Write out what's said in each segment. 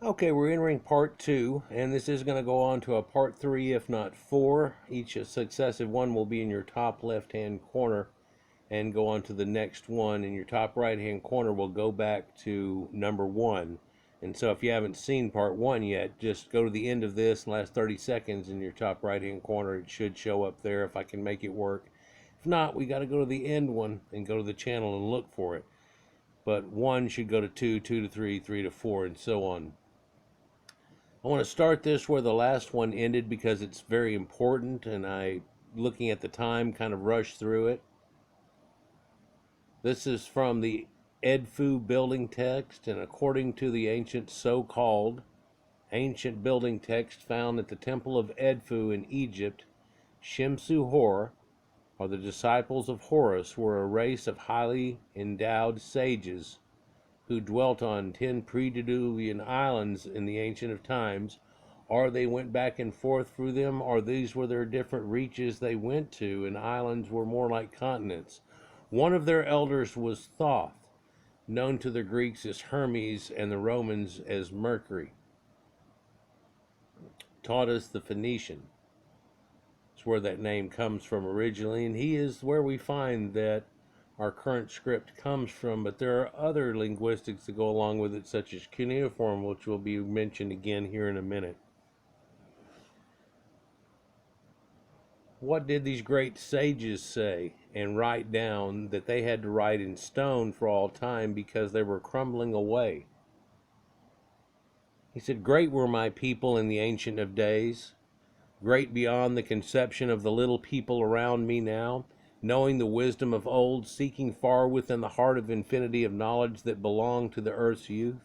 Okay, we're entering part two, and this is going to go on to a part three, if not four. Each successive one will be in your top left-hand corner and go on to the next one. In your top right-hand corner will go back to number one. And so if you haven't seen part one yet, just go to the end of this, last 30 seconds in your top right-hand corner. It should show up there if I can make it work. If not, we got to go to the end one and go to the channel and look for it. But one should go to two, two to three, three to four, and so on. I want to start this where the last one ended because it's very important, and looking at the time, kind of rushed through it. This is from the Edfu building text, and according to the ancient so-called ancient building text found at the temple of Edfu in Egypt, Shemsu Hor, or the disciples of Horus, were a race of highly endowed sages who dwelt on 10 pre-diluvian islands in the ancient of times, or they went back and forth through them, or these were their different reaches they went to, and islands were more like continents. One of their elders was Thoth, known to the Greeks as Hermes and the Romans as Mercury. Taught us the Phoenician. It's where that name comes from originally, and he is where we find that our current script comes from, but there are other linguistics that go along with it, such as cuneiform, which will be mentioned again here in a minute. What did these great sages say and write down that they had to write in stone for all time because they were crumbling away? He said, "Great were my people in the ancient of days, great beyond the conception of the little people around me now, knowing the wisdom of old, seeking far within the heart of infinity of knowledge that belonged to the earth's youth.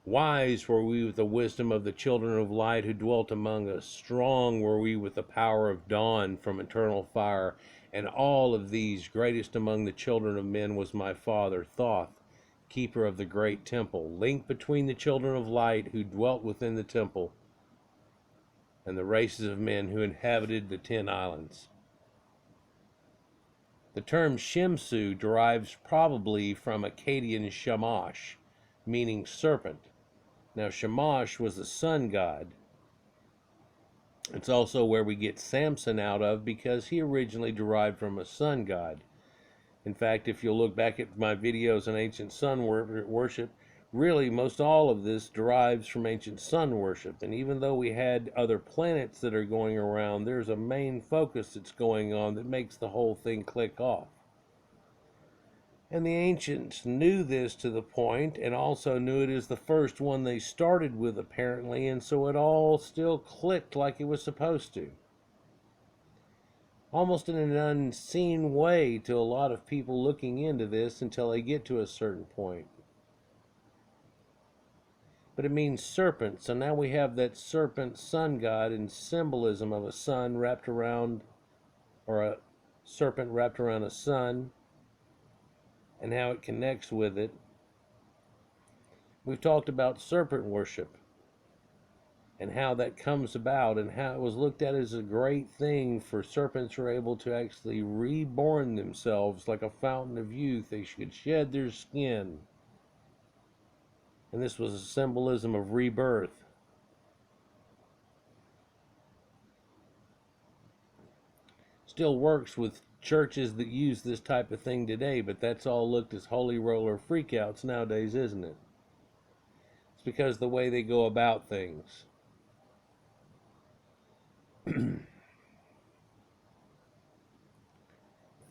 Wise were we with the wisdom of the children of light who dwelt among us. Strong were we with the power of dawn from eternal fire. And all of these, greatest among the children of men, was my father, Thoth, keeper of the great temple, link between the children of light who dwelt within the temple and the races of men who inhabited the 10 islands. The term Shemsu derives probably from Akkadian Shamash, meaning serpent. Now, Shamash was the sun god. It's also where we get Samson out of because he originally derived from a sun god. In fact, if you'll look back at my videos on ancient sun worship, really most all of this derives from ancient sun worship. And even though we had other planets that are going around, there's a main focus that's going on that makes the whole thing click off. And the ancients knew this to the point, and also knew it is the first one they started with apparently, and so it all still clicked like it was supposed to. Almost in an unseen way to a lot of people looking into this until they get to a certain point. But it means serpent, so now we have that serpent sun god in symbolism of a sun wrapped around, or a serpent wrapped around a sun, and how it connects with it. We've talked about serpent worship and how that comes about and how it was looked at as a great thing for serpents were able to actually reborn themselves like a fountain of youth. They should shed their skin. And this was a symbolism of rebirth. Still works with churches that use this type of thing today, but that's all looked as holy roller freakouts nowadays, isn't it? It's because the way they go about things. The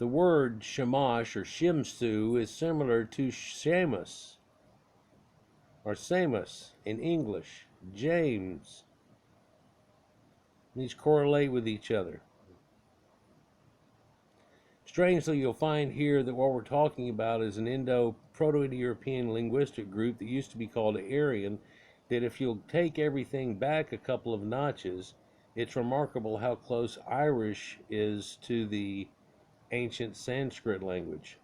word Shamash or Shemsu is similar to Shamus or Samus in English, James. These correlate with each other. Strangely, you'll find here that what we're talking about is an Indo-Proto-European linguistic group that used to be called Aryan, that if you'll take everything back a couple of notches, it's remarkable how close Irish is to the ancient Sanskrit language.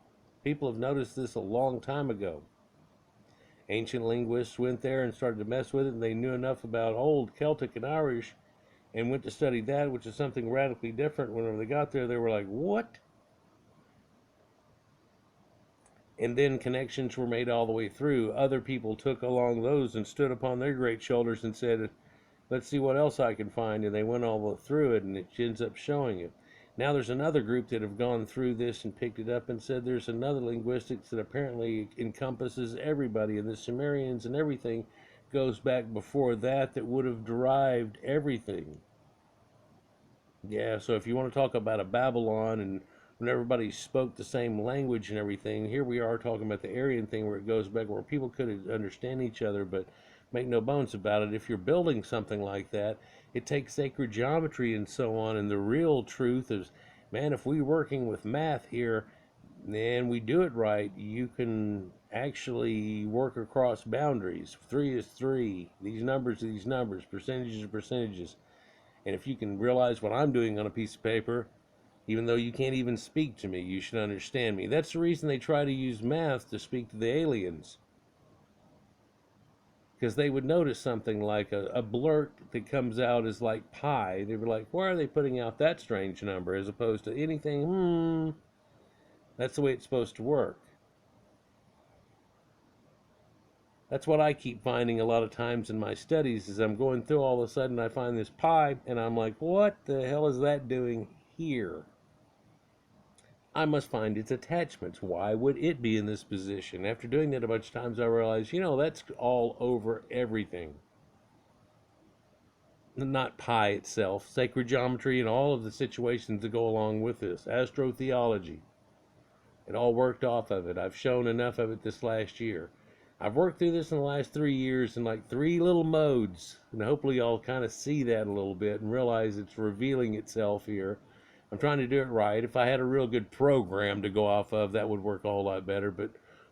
People have noticed this a long time ago. Ancient linguists went there and started to mess with it, and they knew enough about old Celtic and Irish and went to study that, which is something radically different. Whenever they got there, they were like, what? And then connections were made all the way through. Other people took along those and stood upon their great shoulders and said, let's see what else I can find. And they went all the way through it, and it ends up showing it. Now there's another group that have gone through this and picked it up and said there's another linguistics that apparently encompasses everybody, and the Sumerians and everything goes back before that would have derived everything. Yeah, so if you want to talk about a Babylon and when everybody spoke the same language and everything, here we are talking about the Aryan thing where it goes back where people could understand each other, but make no bones about it. If you're building something like that, it takes sacred geometry and so on. And the real truth is, man, if we're working with math here and we do it right, you can actually work across boundaries. 3 is 3. These numbers are these numbers. Percentages are percentages. And if you can realize what I'm doing on a piece of paper, even though you can't even speak to me, you should understand me. That's the reason they try to use math to speak to the aliens. Because they would notice something like a blurt that comes out as like pi. They were like, why are they putting out that strange number as opposed to anything? That's the way it's supposed to work. That's what I keep finding a lot of times in my studies is I'm going through, all of a sudden I find this pi and I'm like, what the hell is that doing here? I must find its attachments. Why would it be in this position? After doing that a bunch of times, I realized, that's all over everything. Not pi itself, sacred geometry and all of the situations that go along with this. Astrotheology. It all worked off of it. I've shown enough of it this last year. I've worked through this in the last 3 years in like 3 little modes. And hopefully y'all kind of see that a little bit and realize it's revealing itself here. I'm trying to do it right. If I had a real good program to go off of, that would work a whole lot better. But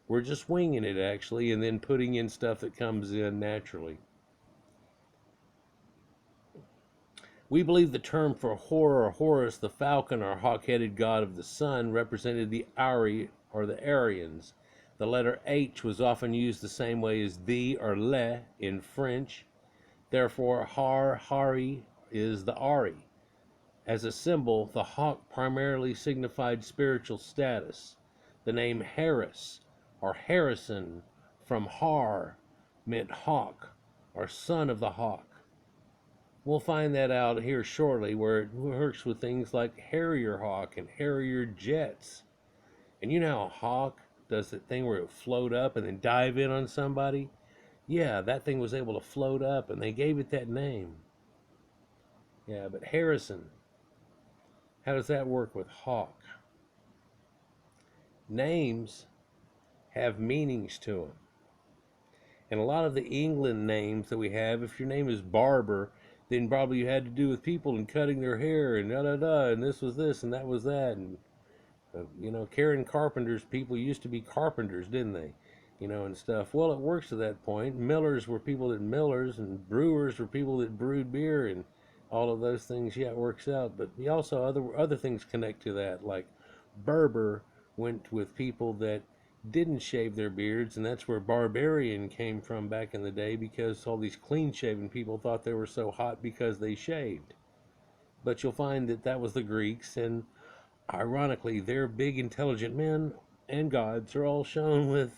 we're just winging it, actually, and then putting in stuff that comes in naturally. We believe the term for Horus, the falcon or hawk-headed god of the sun, represented the Ari or the Aryans. The letter H was often used the same way as the or le in French. Therefore, Hari is the Ari. As a symbol, the hawk primarily signified spiritual status. The name Horus or Harrison from Har meant hawk or son of the hawk. We'll find that out here shortly, where it works with things like Harrier hawk and Harrier jets. And you know how a hawk does that thing where it float up and then dive in on somebody? Yeah, that thing was able to float up, and they gave it that name. Yeah, but Harrison, how does that work with hawk? Names have meanings to them. And a lot of the England names that we have, if your name is Barber, then probably you had to do with people and cutting their hair and da-da-da, and this was this and that was that. And Karen Carpenter's people used to be carpenters, didn't they? And stuff. Well, it works to that point. Millers were people that millers, and brewers were people that brewed beer, and all of those things. Yeah, it works out. But you also other things connect to that, like Berber went with people that didn't shave their beards, and that's where barbarian came from back in the day, because all these clean-shaven people thought they were so hot because they shaved. But you'll find that was the Greeks, and ironically, their big intelligent men and gods are all shown with,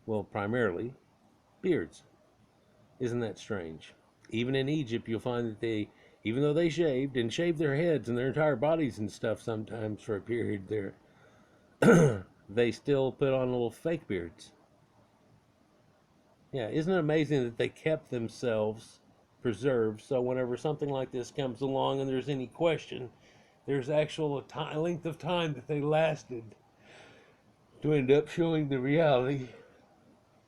well, primarily, beards. Isn't that strange? Even in Egypt, you'll find that they, even though they shaved and shaved their heads and their entire bodies and stuff sometimes for a period there, they still put on little fake beards. Yeah, isn't it amazing that they kept themselves preserved, so whenever something like this comes along and there's any question, there's actual length of time that they lasted to end up showing the reality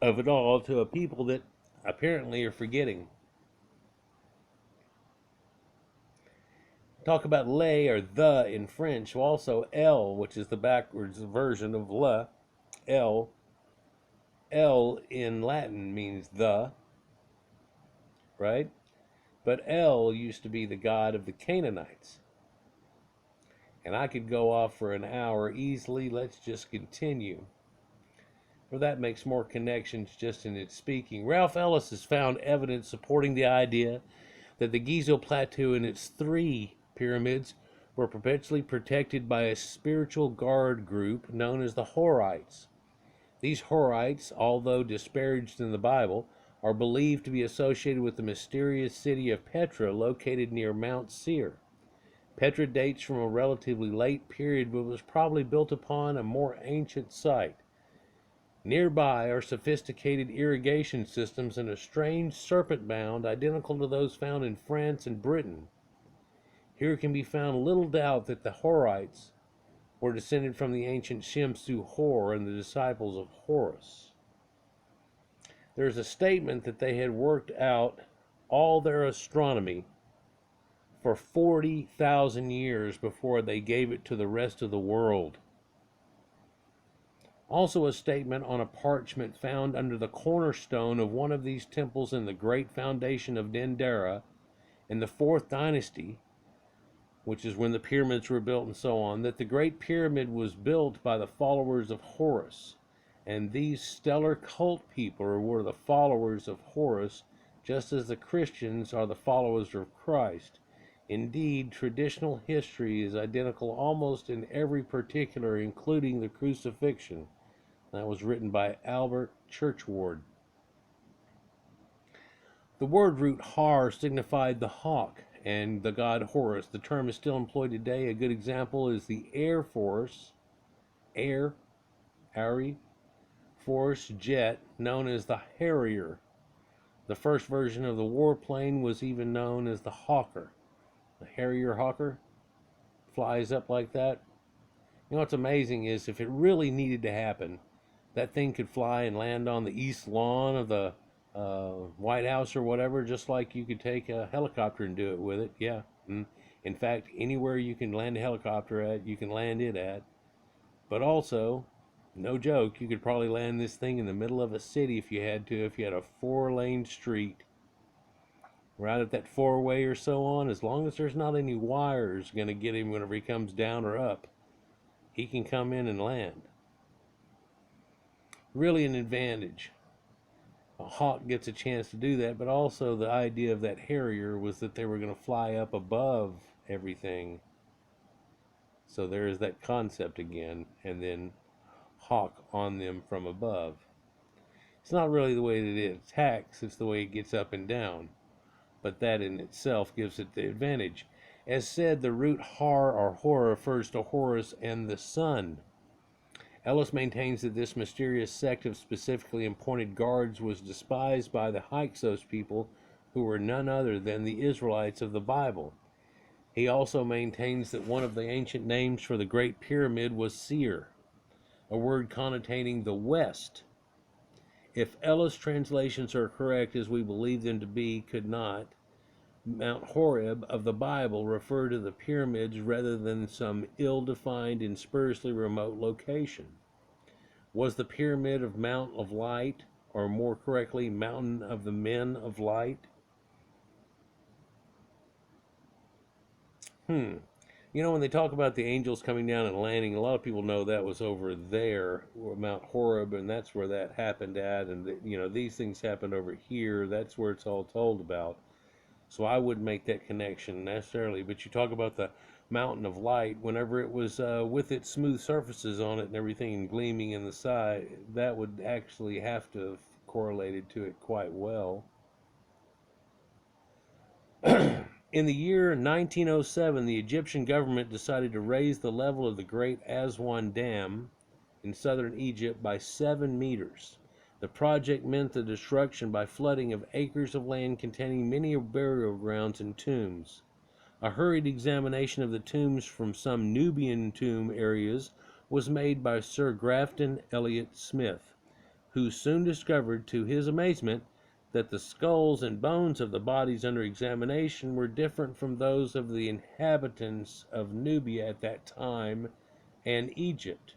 of it all to a people that apparently are forgetting. Talk about le or the in French, also L, which is the backwards version of le. L in Latin means the, right? But El used to be the god of the Canaanites. And I could go off for an hour easily. Let's just continue. For that makes more connections just in its speaking. Ralph Ellis has found evidence supporting the idea that the Giza Plateau and its 3 pyramids were perpetually protected by a spiritual guard group known as the Horites. These Horites, although disparaged in the Bible, are believed to be associated with the mysterious city of Petra located near Mount Seir. Petra dates from a relatively late period but was probably built upon a more ancient site. Nearby are sophisticated irrigation systems and a strange serpent mound identical to those found in France and Britain. Here can be found little doubt that the Horites were descended from the ancient Shemsu Hor and the disciples of Horus. There's a statement that they had worked out all their astronomy for 40,000 years before they gave it to the rest of the world. Also a statement on a parchment found under the cornerstone of one of these temples in the great foundation of Dendera in the 4th dynasty, which is when the pyramids were built and so on, that the Great Pyramid was built by the followers of Horus. And these stellar cult people were the followers of Horus, just as the Christians are the followers of Christ. Indeed, traditional history is identical almost in every particular, including the crucifixion. That was written by Albert Churchward. The word root har signified the hawk and the god Horus. The term is still employed today. A good example is the Air Force, Force jet, known as the Harrier. The first version of the warplane was even known as the Hawker. The Harrier Hawker flies up like that. You know what's amazing is if it really needed to happen, that thing could fly and land on the east lawn of the White House or whatever, just like you could take a helicopter and do it with it. Yeah. In fact, anywhere you can land a helicopter at, you can land it at. But also, no joke, you could probably land this thing in the middle of a city if you had to, if you had a 4-lane street. Right at that 4-way or so on, as long as there's not any wires going to get him whenever he comes down or up, he can come in and land. Really an advantage. A hawk gets a chance to do that, but also the idea of that Harrier was that they were going to fly up above everything. So there is that concept again, and then hawk on them from above. It's not really the way that it attacks, it's the way it gets up and down. But that in itself gives it the advantage. As said, the root har or hor refers to Horus and the sun. Ellis maintains that this mysterious sect of specifically appointed guards was despised by the Hyksos people, who were none other than the Israelites of the Bible. He also maintains that one of the ancient names for the Great Pyramid was Seir, a word connotating the west. If Ellis' translations are correct, as we believe them to be, could not Mount Horeb of the Bible refer to the pyramids rather than some ill-defined and spuriously remote location? Was the pyramid of Mount of Light, or more correctly, Mountain of the Men of Light? You know, when they talk about the angels coming down and landing, a lot of people know that was over there, Mount Horeb, and that's where that happened at. And, you know, these things happened over here. That's where it's all told about. So I wouldn't make that connection necessarily. But you talk about the Mountain of Light, whenever it was with its smooth surfaces on it and everything and gleaming in the side, that would actually have to have correlated to it quite well. In the year 1907, the Egyptian government decided to raise the level of the Great Aswan Dam in southern Egypt by 7 meters. The project meant the destruction by flooding of acres of land containing many burial grounds and tombs. A hurried examination of the tombs from some Nubian tomb areas was made by Sir Grafton Elliot Smith, who soon discovered, to his amazement, that the skulls and bones of the bodies under examination were different from those of the inhabitants of Nubia at that time and Egypt,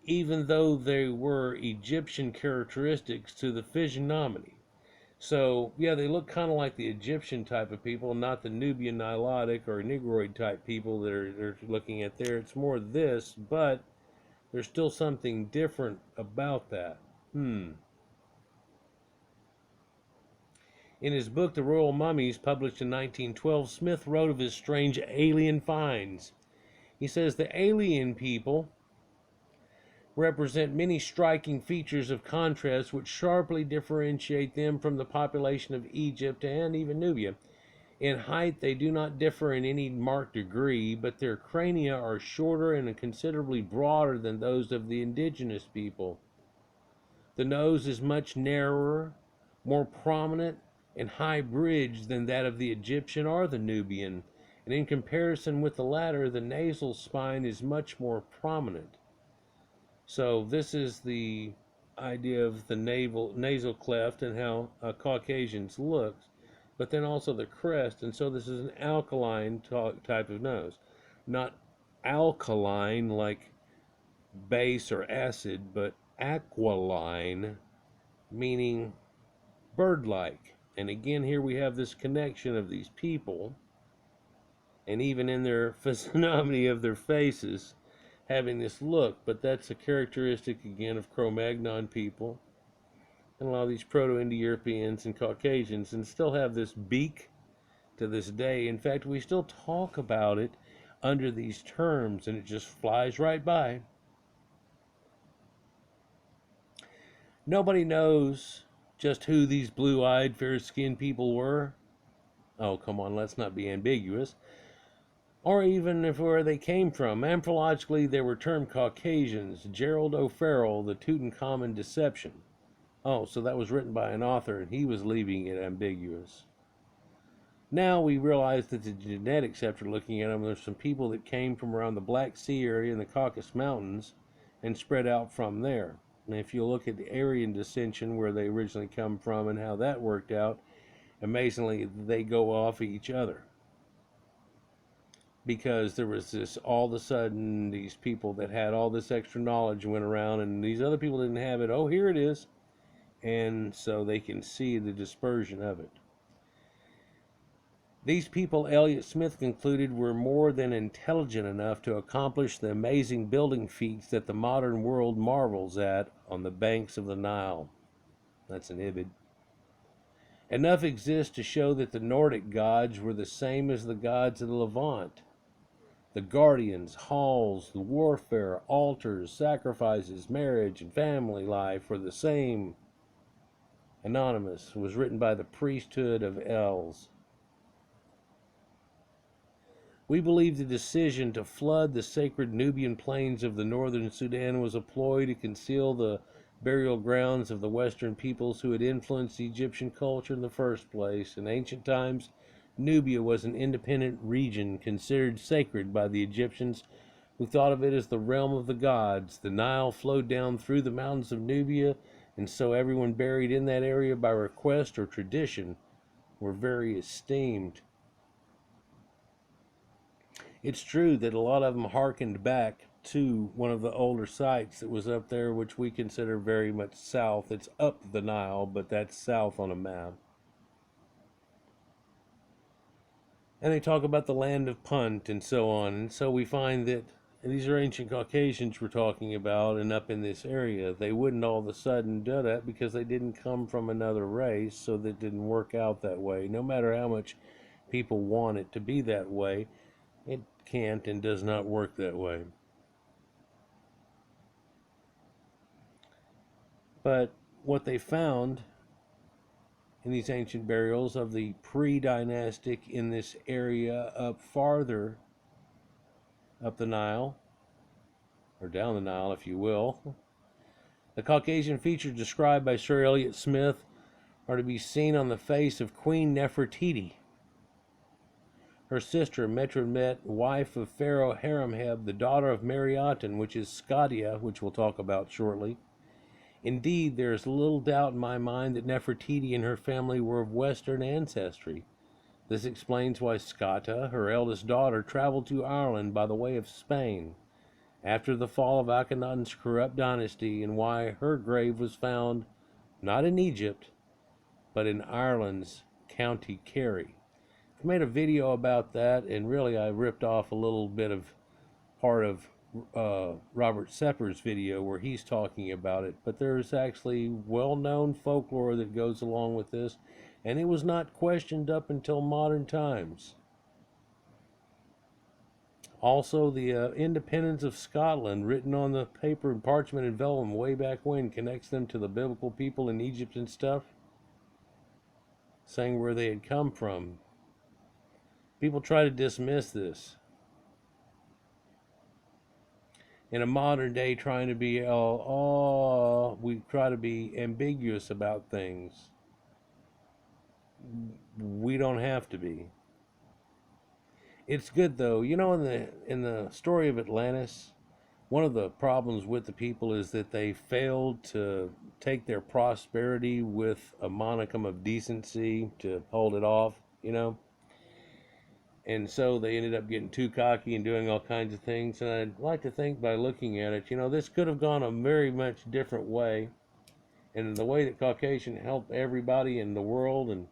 even though there were Egyptian characteristics to the physiognomy. So, yeah, they look kind of like the Egyptian type of people, not the Nubian Nilotic or Negroid type people that they're looking at there. It's more this, but there's still something different about that. In his book, The Royal Mummies, published in 1912, Smith wrote of his strange alien finds. He says the alien people represent many striking features of contrast which sharply differentiate them from the population of Egypt and even Nubia. In height, they do not differ in any marked degree, but their crania are shorter and considerably broader than those of the indigenous people. The nose is much narrower, more prominent, and high-bridged than that of the Egyptian or the Nubian, and in comparison with the latter, the nasal spine is much more prominent. So this is the idea of the nasal cleft and how Caucasians look, but then also the crest, and so this is an alkaline type of nose, not alkaline like base or acid, but aquiline, meaning bird-like. And again, here we have this connection of these people, and even in their physiognomy of their faces, having this look. But that's a characteristic, again, of Cro-Magnon people, and a lot of these Proto-Indo-Europeans and Caucasians, and still have this beak to this day. In fact, we still talk about it under these terms, and it just flies right by. Nobody knows just who these blue-eyed, fair-skinned people were. Oh, come on, let's not be ambiguous. Or even if where they came from. Morphologically, they were termed Caucasians. Gerald O'Farrell, The Tutankhamun Deception. Oh, so that was written by an author, and he was leaving it ambiguous. Now we realize that the genetics, after looking at them, there's some people that came from around the Black Sea area and the Caucasus Mountains and spread out from there. And if you look at the Aryan dissension, where they originally come from and how that worked out, amazingly, they go off each other. Because there was this, all of a sudden, these people that had all this extra knowledge went around, and these other people didn't have it. Oh, here it is. And so they can see the dispersion of it. These people, Elliott Smith concluded, were more than intelligent enough to accomplish the amazing building feats that the modern world marvels at on the banks of the Nile. That's an Ibid. Enough exists to show that the Nordic gods were the same as the gods of the Levant. The guardians, halls, the warfare, altars, sacrifices, marriage, and family life were the same. Anonymous was written by the priesthood of Els. We believe the decision to flood the sacred Nubian plains of the northern Sudan was a ploy to conceal the burial grounds of the Western peoples who had influenced Egyptian culture in the first place. In ancient times, Nubia was an independent region considered sacred by the Egyptians, who thought of it as the realm of the gods. The Nile flowed down through the mountains of Nubia, and so everyone buried in that area by request or tradition were very esteemed. It's true that a lot of them hearkened back to one of the older sites that was up there, which we consider very much south. It's up the Nile, but that's south on a map. And they talk about the land of Punt and so on. And so we find that these are ancient Caucasians we're talking about, and up in this area. They wouldn't all of a sudden do that because they didn't come from another race, so that didn't work out that way. No matter how much people want it to be that way, it can't and does not work that way. But what they found in these ancient burials of the pre-dynastic in this area up farther up the Nile, or down the Nile if you will, the Caucasian features described by Sir Elliott Smith are to be seen on the face of Queen Nefertiti. Her sister, Metremet, wife of Pharaoh Haremheb, the daughter of Mariatin, which is Scadia, which we'll talk about shortly. Indeed, there is little doubt in my mind that Nefertiti and her family were of Western ancestry. This explains why Scata, her eldest daughter, traveled to Ireland by the way of Spain after the fall of Akhenaten's corrupt dynasty, and why her grave was found not in Egypt, but in Ireland's County Kerry. I made a video about that, and really I ripped off a little bit of part of Robert Sepper's video where he's talking about it, but there's actually well-known folklore that goes along with this, and it was not questioned up until modern times. Also, the independence of Scotland, written on the paper and parchment and vellum way back when, connects them to the biblical people in Egypt and stuff, saying where they had come from. People try to dismiss this. In a modern day, trying to be, we try to be ambiguous about things. We don't have to be. It's good though. You know, in the story of Atlantis, one of the problems with the people is that they failed to take their prosperity with a monicum of decency to hold it off, you know? And so they ended up getting too cocky and doing all kinds of things. And I'd like to think by looking at it, you know, this could have gone a very much different way. And the way that Caucasian helped everybody in the world and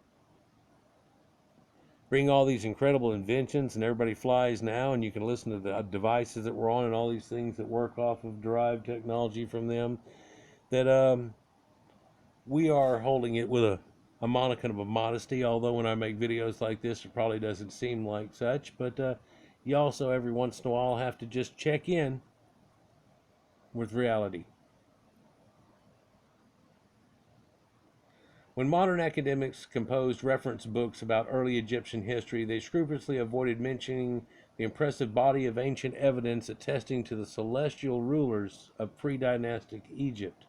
bring all these incredible inventions, and everybody flies now, and you can listen to the devices that we're on and all these things that work off of derived technology from them, that we are holding it with a monicum of modesty, although when I make videos like this it probably doesn't seem like such, but you also every once in a while have to just check in with reality. When modern academics composed reference books about early Egyptian history, they scrupulously avoided mentioning the impressive body of ancient evidence attesting to the celestial rulers of pre-dynastic Egypt.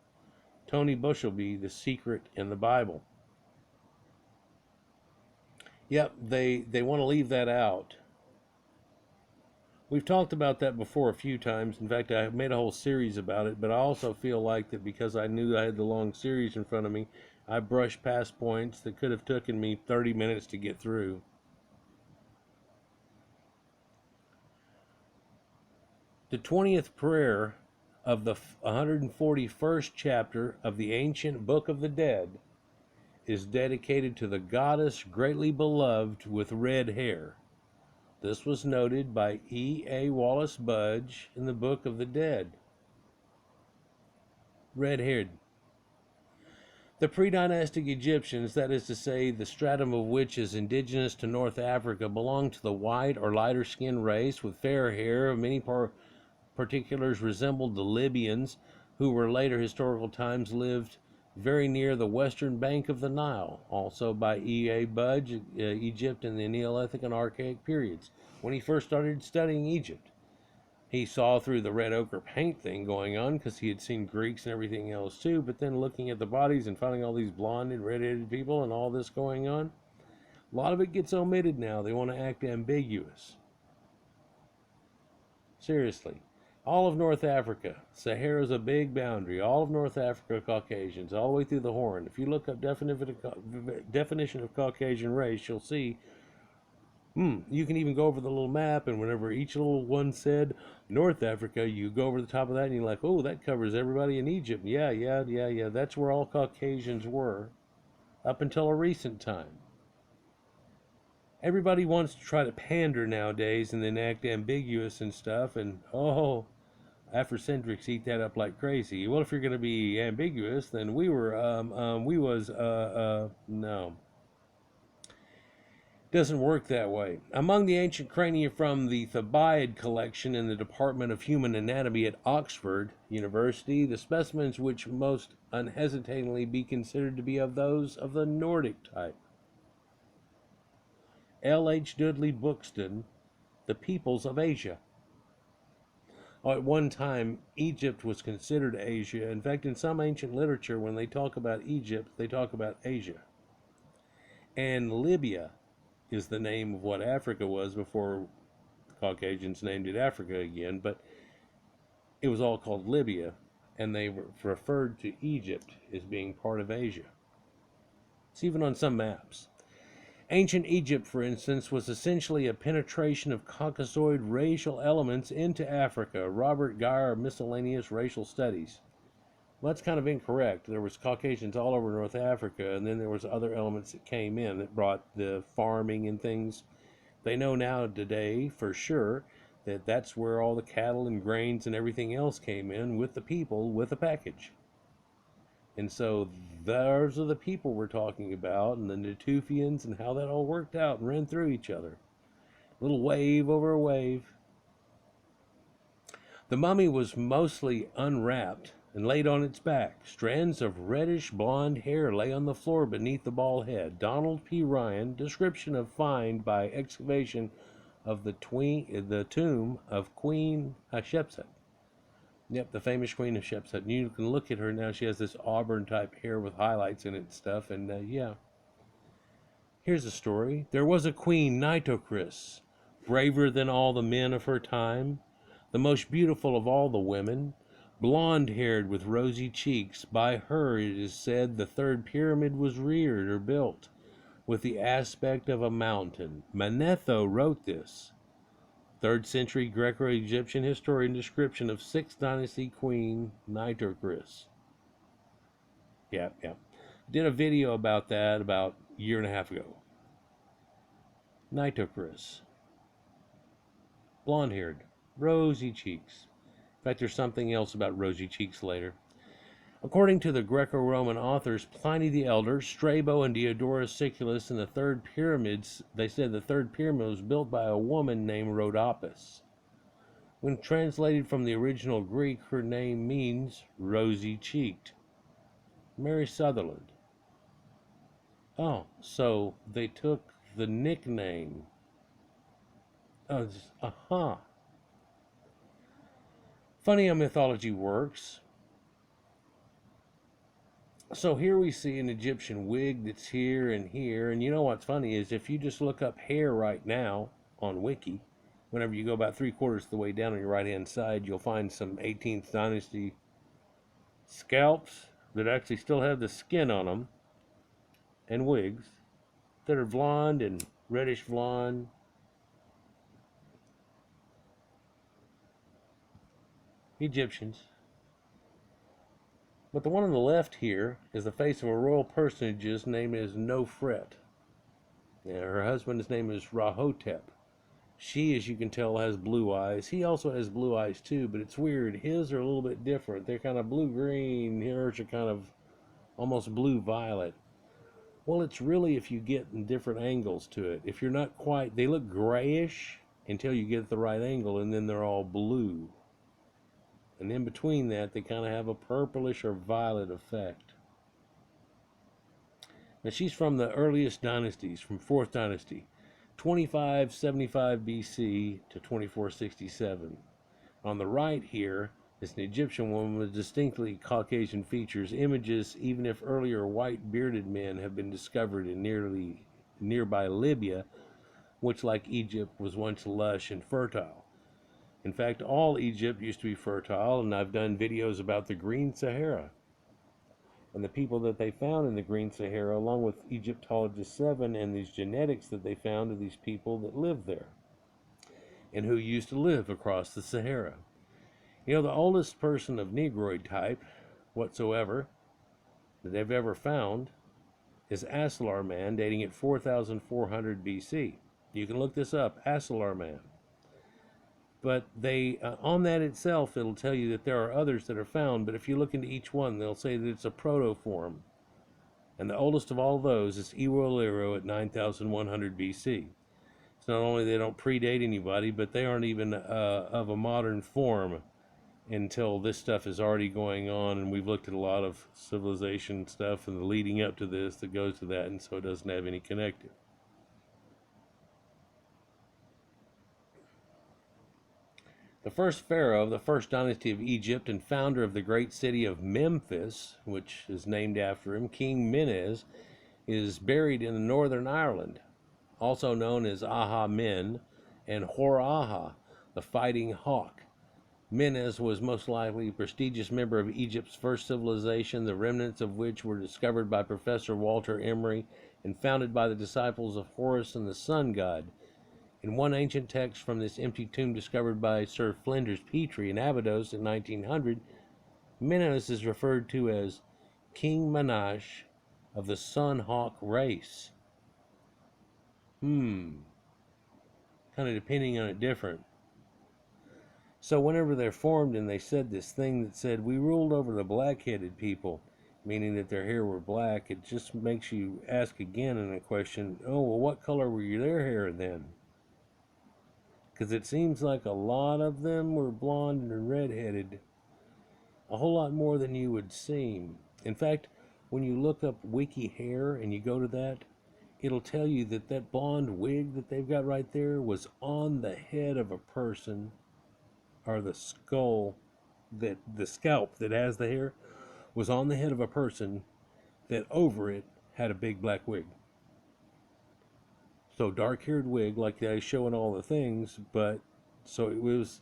Tony Bushelby, The Secret in the Bible. Yep, they want to leave that out. We've talked about that before a few times. In fact, I made a whole series about it, but I also feel like that because I knew I had the long series in front of me, I brushed past points that could have taken me 30 minutes to get through. The 20th prayer of the 141st chapter of the ancient Book of the Dead is dedicated to the goddess greatly beloved with red hair. This was noted by E.A. Wallace Budge in the Book of the Dead. Red-haired. The pre-dynastic Egyptians, that is to say, the stratum of which is indigenous to North Africa, belonged to the white or lighter-skinned race with fair hair. Many particulars resembled the Libyans, who were later historical times lived very near the western bank of the Nile. Also by E.A. Budge, Egypt in the Neolithic and Archaic periods. When he first started studying Egypt, he saw through the red ochre paint thing going on because he had seen Greeks and everything else too, but then looking at the bodies and finding all these blonde and red-headed people and all this going on, a lot of it gets omitted now. They want to act ambiguous. Seriously. All of North Africa, Sahara's a big boundary. All of North Africa, Caucasians, all the way through the Horn. If you look up definition of Caucasian race, you'll see you can even go over the little map, and whenever each little one said North Africa, you go over the top of that and you're like, oh, that covers everybody in Egypt. Yeah. That's where all Caucasians were up until a recent time. Everybody wants to try to pander nowadays and then act ambiguous and stuff, and Afrocentrics eat that up like crazy. Well, if you're going to be ambiguous, then no. Doesn't work that way. Among the ancient crania from the Thebaid collection in the Department of Human Anatomy at Oxford University, the specimens which most unhesitatingly be considered to be of those of the Nordic type. L. H. Dudley Buxton, The Peoples of Asia. At one time, Egypt was considered Asia. In fact, in some ancient literature, when they talk about Egypt, they talk about Asia. And Libya is the name of what Africa was before the Caucasians named it Africa again, but it was all called Libya, and they referred to Egypt as being part of Asia. It's even on some maps. Ancient Egypt, for instance, was essentially a penetration of Caucasoid racial elements into Africa. Robert Geyer, Miscellaneous Racial Studies. Well, that's kind of incorrect. There was Caucasians all over North Africa, and then there was other elements that came in that brought the farming and things. They know now today for sure that that's where all the cattle and grains and everything else came in with the people with a package. And so those are the people we're talking about, and the Natufians, and how that all worked out and ran through each other. Little wave over a wave. The mummy was mostly unwrapped and laid on its back. Strands of reddish blonde hair lay on the floor beneath the bald head. Donald P. Ryan, description of find by excavation of the tomb of Queen Hatshepsut. Yep, the famous Queen Hatshepsut. You can look at her now. She has this auburn type hair with highlights in it and stuff. And yeah. Here's a story. There was a queen, Nitocris, braver than all the men of her time, the most beautiful of all the women, blonde-haired with rosy cheeks. By her, it is said, the third pyramid was reared or built, with the aspect of a mountain. Manetho wrote this. 3rd century Greco-Egyptian historian description of 6th dynasty queen Nitocris. Yep. Did a video about that about a year and a half ago. Nitocris. Blonde-haired, rosy cheeks. In fact, there's something else about rosy cheeks later. According to the Greco-Roman authors Pliny the Elder, Strabo, and Diodorus Siculus, in the third pyramids, they said the third pyramid was built by a woman named Rhodopis. When translated from the original Greek, her name means rosy-cheeked. Mary Sutherland. Oh, so they took the nickname. Funny how mythology works. So here we see an Egyptian wig that's here and here. And you know what's funny is if you just look up hair right now on Wiki, whenever you go about 3/4 of the way down on your right-hand side, you'll find some 18th dynasty scalps that actually still have the skin on them and wigs that are blonde and reddish blonde. Egyptians. But the one on the left here is the face of a royal personage's name is Nofret. Yeah, her husband's name is Rahotep. She, as you can tell, has blue eyes. He also has blue eyes too, but it's weird. His are a little bit different. They're kind of blue-green. Hers are kind of almost blue-violet. Well, it's really if you get in different angles to it. If you're not quite, they look grayish until you get at the right angle, and then they're all blue. And in between that, they kind of have a purplish or violet effect. Now, she's from the earliest dynasties, from 4th dynasty, 2575 BC to 2467. On the right here is an Egyptian woman with distinctly Caucasian features. Images, even if earlier white bearded men, have been discovered in nearby Libya, which, like Egypt, was once lush and fertile. In fact, all Egypt used to be fertile, and I've done videos about the Green Sahara and the people that they found in the Green Sahara, along with Egyptologist 7 and these genetics that they found of these people that lived there and who used to live across the Sahara. You know, the oldest person of Negroid type whatsoever that they've ever found is Asalar Man, dating at 4400 BC. You can look this up, Asalar Man. But they, on that itself, it'll tell you that there are others that are found, but if you look into each one, they'll say that it's a protoform. And the oldest of all those is Iwolero at 9100 BC. It's not only they don't predate anybody, but they aren't even of a modern form until this stuff is already going on, and we've looked at a lot of civilization stuff and the leading up to this that goes to that, and so it doesn't have any connective. The first pharaoh of the first dynasty of Egypt and founder of the great city of Memphis, which is named after him, King Menes, is buried in northern Ireland, also known as Aha Men and Hor Aha, the Fighting Hawk. Menes was most likely a prestigious member of Egypt's first civilization, the remnants of which were discovered by Professor Walter Emery and founded by the disciples of Horus and the sun god. In one ancient text from this empty tomb discovered by Sir Flinders Petrie in Abydos in 1900, Menes is referred to as King Manash of the Sun Hawk race. Kind of depending on it different. So whenever they're formed and they said this thing that said, we ruled over the black-headed people, meaning that their hair were black, it just makes you ask again in a question, oh, well, what color were their hair then? because it seems like a lot of them were blonde and redheaded, a whole lot more than you would seem. In fact, when you look up wiki hair and you go to that, it'll tell you that that blonde wig that they've got right there was on the head of a person, or the skull, that the scalp that has the hair was on the head of a person that over it had a big black wig. So dark-haired wig like they show in all the things, but so it was,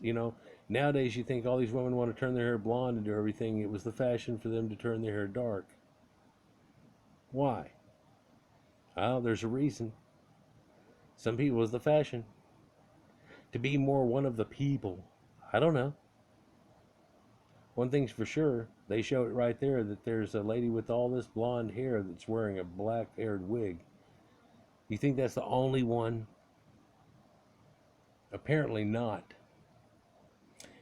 nowadays you think all these women want to turn their hair blonde and do everything. It was the fashion for them to turn their hair dark. Why? Well, there's a reason. Some people, it was the fashion. To be more one of the people. I don't know. One thing's for sure, they show it right there that there's a lady with all this blonde hair that's wearing a black-haired wig. You think that's the only one? Apparently not.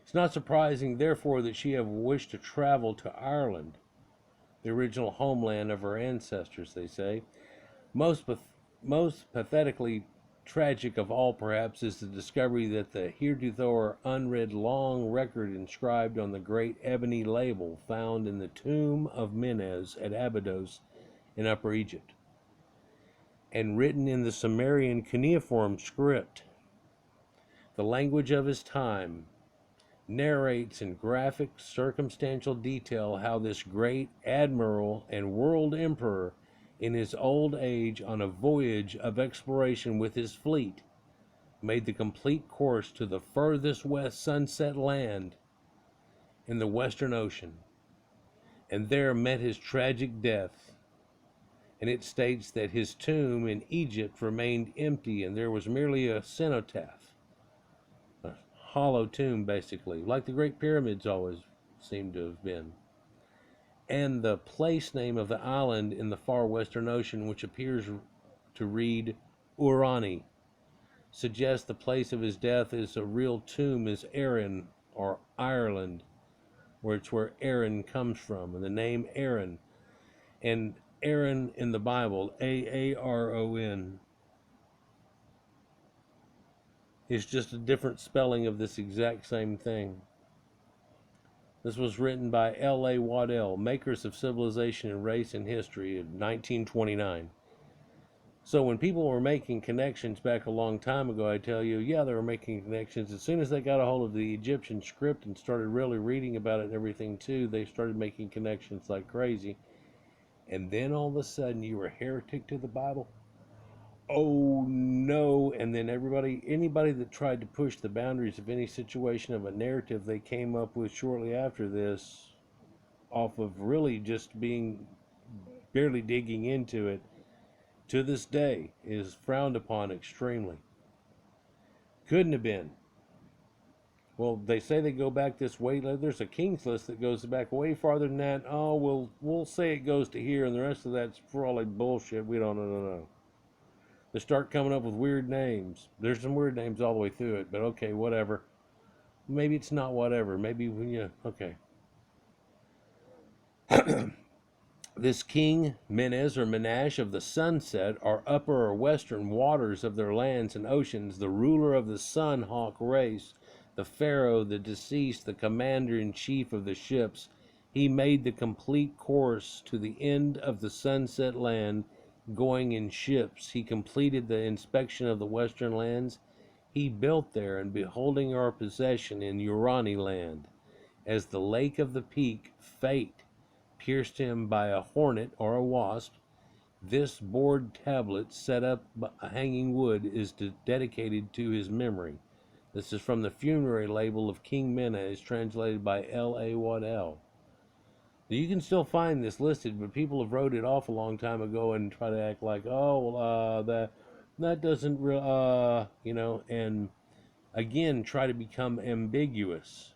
It's not surprising, therefore, that she have wished to travel to Ireland, the original homeland of her ancestors, they say. Most pathetically tragic of all, perhaps, is the discovery that the heretofore unread long record inscribed on the great ebony label found in the tomb of Menes at Abydos in Upper Egypt, and written in the Sumerian cuneiform script, the language of his time, narrates in graphic, circumstantial detail how this great admiral and world emperor, in his old age on a voyage of exploration with his fleet, made the complete course to the furthest west sunset land in the Western Ocean, and there met his tragic death. And it states that his tomb in Egypt remained empty, and there was merely a cenotaph, a hollow tomb, basically, like the Great Pyramids always seem to have been. And the place name of the island in the far Western Ocean, which appears to read Urani, suggests the place of his death is a real tomb, is Erin, or Ireland, where it's where Aaron comes from, and the name Aaron. And Aaron in the Bible, Aaron, is just a different spelling of this exact same thing. This was written by L.A. Waddell, Makers of Civilization and Race and History, in 1929. So when people were making connections back a long time ago, I tell you, yeah, they were making connections. As soon as they got a hold of the Egyptian script and started really reading about it and everything too, they started making connections like crazy. And then all of a sudden you were a heretic to the Bible? Oh no. And then anybody that tried to push the boundaries of any situation of a narrative they came up with shortly after this, off of really just being barely digging into it, to this day is frowned upon extremely. Couldn't have been. Well, they say they go back this way. There's a King's List that goes back way farther than that. Oh, we'll say it goes to here, and the rest of that's probably bullshit. We don't know. They start coming up with weird names. There's some weird names all the way through it, but okay, whatever. Maybe it's not whatever. Maybe when you, okay. This king, Menes or Menash of the sunset, or upper or western waters of their lands and oceans, the ruler of the sun hawk race, the pharaoh, the deceased, the commander-in-chief of the ships, he made the complete course to the end of the sunset land, going in ships. He completed the inspection of the western lands. He built there, and beholding our possession in Urani land, as the lake of the peak, fate pierced him by a hornet or a wasp. This board tablet set up hanging wood is dedicated to his memory. This is from the funerary label of King Menes, translated by L.A. Waddell. You can still find this listed, but people have wrote it off a long time ago and try to act like, that doesn't, and again try to become ambiguous.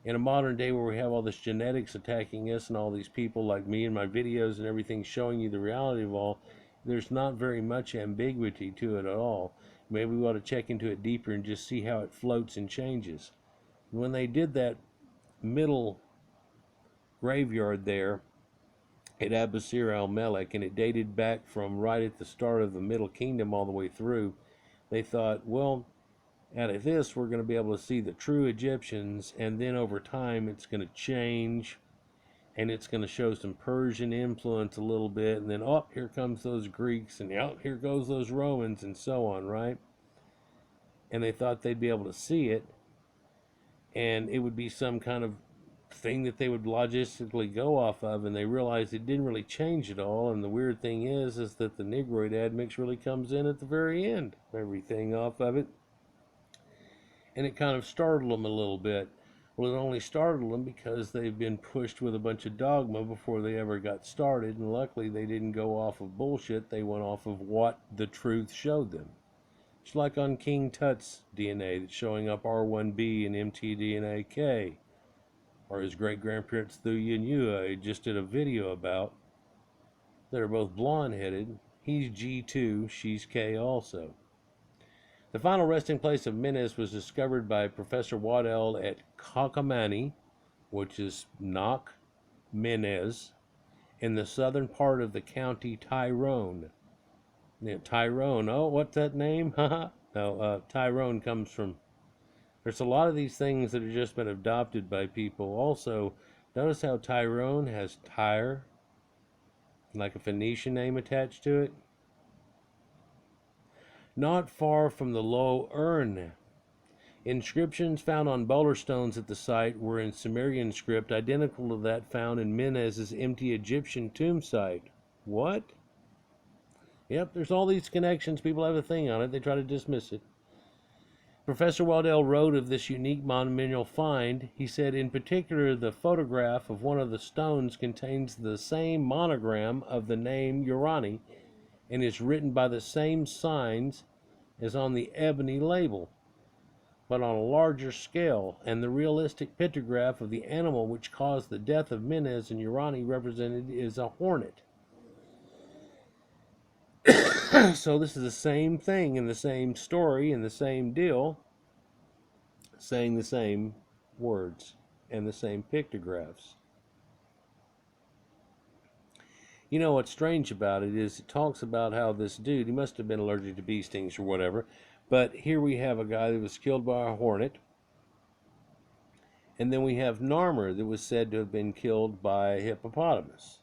In a modern day where we have all this genetics attacking us and all these people like me and my videos and everything showing you the reality of all, there's not very much ambiguity to it at all. Maybe we ought to check into it deeper and just see how it floats and changes. When they did that middle graveyard there at Abusir al-Melek, and it dated back from right at the start of the Middle Kingdom all the way through, they thought, well, out of this, we're going to be able to see the true Egyptians, and then over time, it's going to change, and it's going to show some Persian influence a little bit, and then, oh, here comes those Greeks, and oh, here goes those Romans, and so on, right? And they thought they'd be able to see it, and it would be some kind of thing that they would logistically go off of, and they realized it didn't really change at all. And the weird thing is that the Negroid admix really comes in at the very end, everything off of it, and it kind of startled them a little bit. Well, it only startled them because they've been pushed with a bunch of dogma before they ever got started, and luckily they didn't go off of bullshit. They went off of what the truth showed them. It's like on King Tut's DNA that's showing up R1b and mtDNA-K, or his great-grandparents Thuya and Ua I just did a video about, that are both blonde-headed. He's G2, she's K also. The final resting place of Menes was discovered by Professor Waddell at Kakamani, which is Nak Menes, in the southern part of the county Tyrone. Now, Tyrone, oh, what's that name? No, Tyrone comes from... There's a lot of these things that have just been adopted by people. Also, notice how Tyrone has Tyre, like a Phoenician name attached to it. Not far from the Low Urn. Inscriptions found on boulder stones at the site were in Sumerian script, identical to that found in Menes's empty Egyptian tomb site. What? Yep, there's all these connections. People have a thing on it. They try to dismiss it. Professor Waddell wrote of this unique monumental find. He said, in particular, the photograph of one of the stones contains the same monogram of the name Urani and is written by the same signs as on the ebony label, but on a larger scale, and the realistic pictograph of the animal which caused the death of Menes and Urani represented is a hornet. So this is the same thing in the same story and the same deal, saying the same words and the same pictographs. You know what's strange about it is it talks about how this dude, he must have been allergic to bee stings or whatever, but here we have a guy that was killed by a hornet, and then we have Narmer that was said to have been killed by a hippopotamus.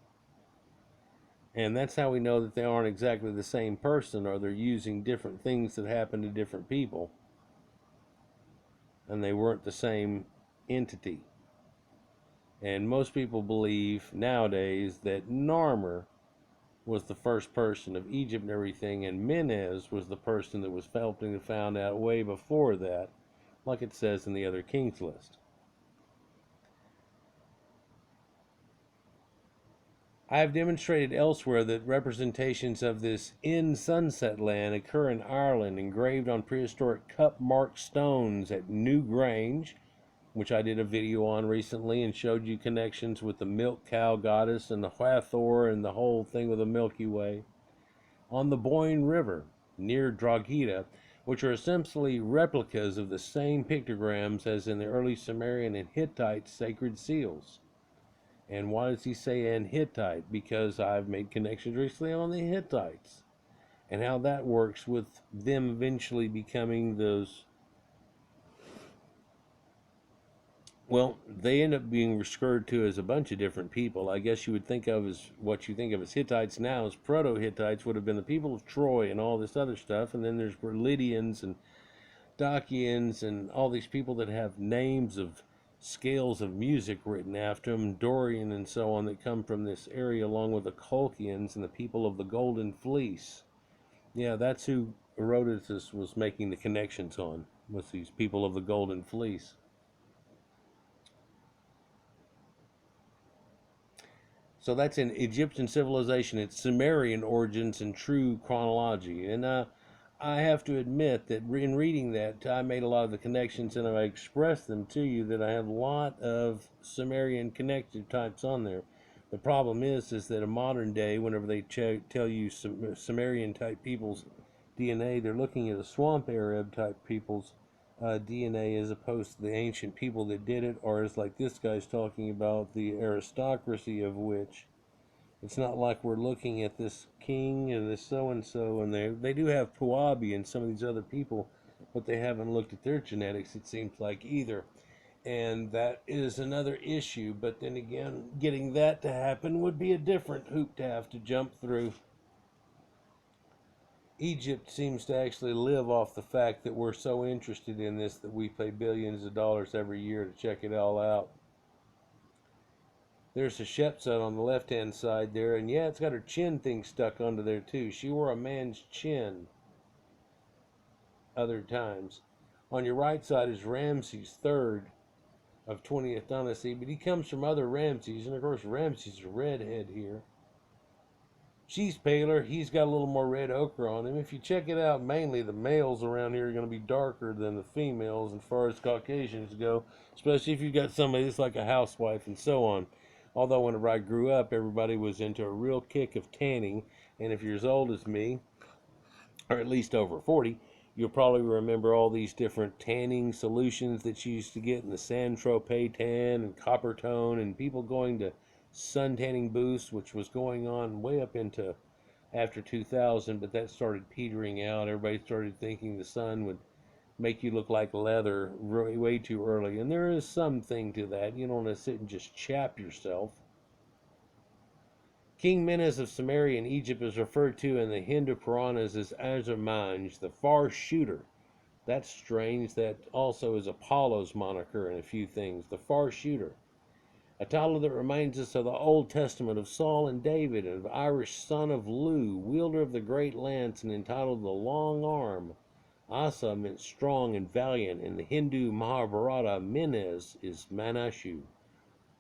And that's how we know that they aren't exactly the same person, or they're using different things that happen to different people, and they weren't the same entity. And most people believe nowadays that Narmer was the first person of Egypt and everything, and Menes was the person that was helping to find out way before that, like it says in the other kings list. I have demonstrated elsewhere that representations of this in Sunset Land occur in Ireland, engraved on prehistoric cup-marked stones at New Grange, which I did a video on recently and showed you connections with the milk cow goddess and the Hathor and the whole thing with the Milky Way. On the Boyne River, near Drogheda, which are essentially replicas of the same pictograms as in the early Sumerian and Hittite sacred seals. And why does he say in Hittite? Because I've made connections recently on the Hittites and how that works with them eventually becoming those. Well, they end up being referred to as a bunch of different people. I guess you would think of as what you think of as Hittites now as Proto-Hittites would have been the people of Troy and all this other stuff. And then there's Lydians and Dacians and all these people that have names of scales of music written after them, Dorian and so on, that come from this area, along with the Colchians and the people of the Golden Fleece. Yeah, that's who Herodotus was making the connections on, with these people of the Golden Fleece. So that's in Egyptian civilization. It's Sumerian origins and true chronology. And I have to admit that in reading that, I made a lot of the connections, and I expressed them to you, that I have a lot of Sumerian connected types on there. The problem is that in modern day, whenever they tell you Sumerian type people's DNA, they're looking at a swamp Arab type people's DNA as opposed to the ancient people that did it, or as like this guy's talking about the aristocracy of which. It's not like we're looking at this king and this so-and-so, and they do have Puabi and some of these other people but they haven't looked at their genetics, it seems like, either. And that is another issue. But then again, getting that to happen would be a different hoop to have to jump through. Egypt seems to actually live off the fact that we're so interested in this that we pay billions of dollars every year to check it all out. There's Hatshepsut on the left-hand side there, and yeah, it's got her chin thing stuck onto there too. She wore a man's chin other times. On your right side is Ramses III of 20th dynasty, but he comes from other Ramses, and of course Ramses is a redhead here. She's paler. He's got a little more red ochre on him. If you check it out, mainly the males around here are going to be darker than the females as far as Caucasians go, especially if you've got somebody that's like a housewife and so on. Although whenever I grew up, everybody was into a real kick of tanning, and if you're as old as me, or at least over 40, you'll probably remember all these different tanning solutions that you used to get in the San Tropez tan and copper tone, and people going to sun tanning booths, which was going on way up into after 2000, but that started petering out. Everybody started thinking the sun would make you look like leather way too early, and there is something to that. You don't want to sit and just chap yourself. King Menes of Samaria in Egypt is referred to in the Hindu Puranas as Azamanj, the far shooter. That's strange. That also is Apollo's moniker in a few things. The far shooter. A title that reminds us of the Old Testament of Saul and David, and of Irish son of Lu, wielder of the great lance, and entitled the Long Arm. Asa meant strong and valiant. In the Hindu Mahabharata, Menes is Manashu,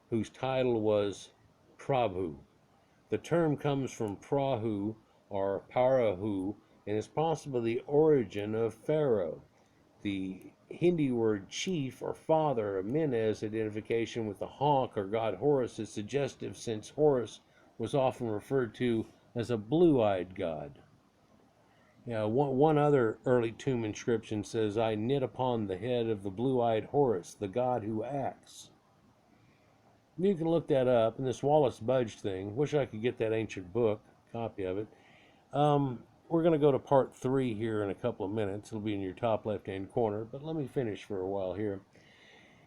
whose title was Prabhu. The term comes from Prahu or Parahu, and is possibly the origin of Pharaoh. The Hindi word chief or father of Menes identification with the hawk or god Horus is suggestive, since Horus was often referred to as a blue-eyed god. One other early tomb inscription says, "I knit upon the head of the blue-eyed Horus, the god who acts." You can look that up. And this Wallace Budge thing, wish I could get that ancient book, copy of it. We're going to go to part 3 here in a couple of minutes. It'll be in your top left-hand corner, but let me finish for a while here.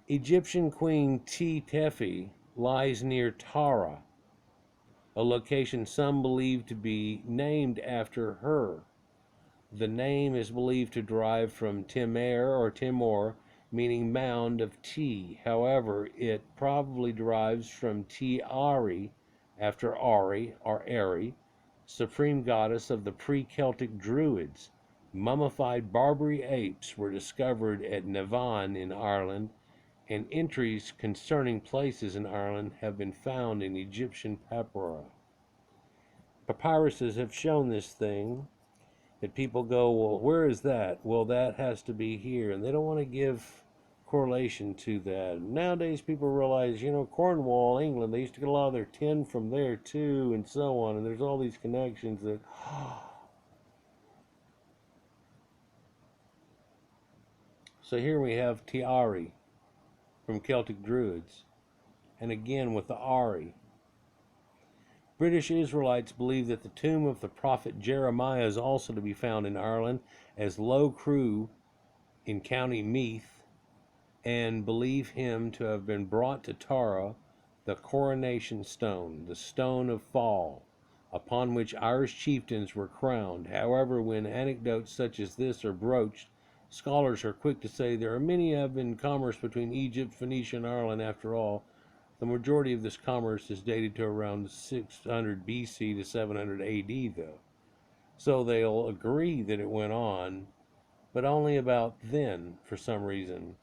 Egyptian Queen Tefi lies near Tara, a location some believe to be named after her. The name is believed to derive from Timur or Timor, meaning mound of tea. However, it probably derives from Tiari, after Ari or Eri, supreme goddess of the pre-Celtic Druids. Mummified Barbary apes were discovered at Navan in Ireland, and entries concerning places in Ireland have been found in Egyptian papyri. Papyruses have shown this thing, that people go, well, where is that? Well, that has to be here, and they don't want to give correlation to that. Nowadays, people realize, Cornwall, England, they used to get a lot of their tin from there too, and so on, and there's all these connections that... So here we have Tiari from Celtic Druids, and again with the Ari. British Israelites believe that the tomb of the prophet Jeremiah is also to be found in Ireland, as Low Crew in County Meath, and believe him to have been brought to Tara, the coronation stone, the stone of fall, upon which Irish chieftains were crowned. However, when anecdotes such as this are broached, scholars are quick to say there are many of in commerce between Egypt, Phoenicia, and Ireland. After all, the majority of this commerce is dated to around 600 BC to 700 AD, though. So they'll agree that it went on, but only about then, for some reason.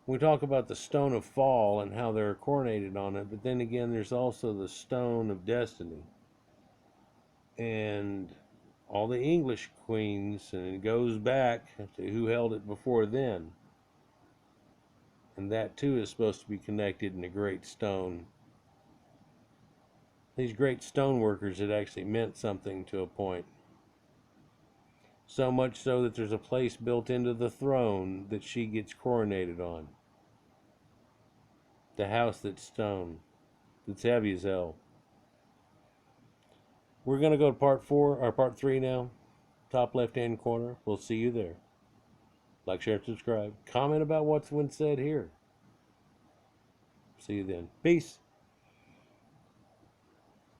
We talk about the Stone of Fall and how they're coronated on it, but then again, there's also the Stone of Destiny. And all the English queens, and it goes back to who held it before then. And that too is supposed to be connected in a great stone. These great stone workers, it actually meant something to a point. So much so that there's a place built into the throne that she gets coronated on. The house that's stone. That's heavy as hell. We're going to go to part 3 now. Top left-hand corner. We'll see you there. Like, share, and subscribe. Comment about what's been said here. See you then. Peace.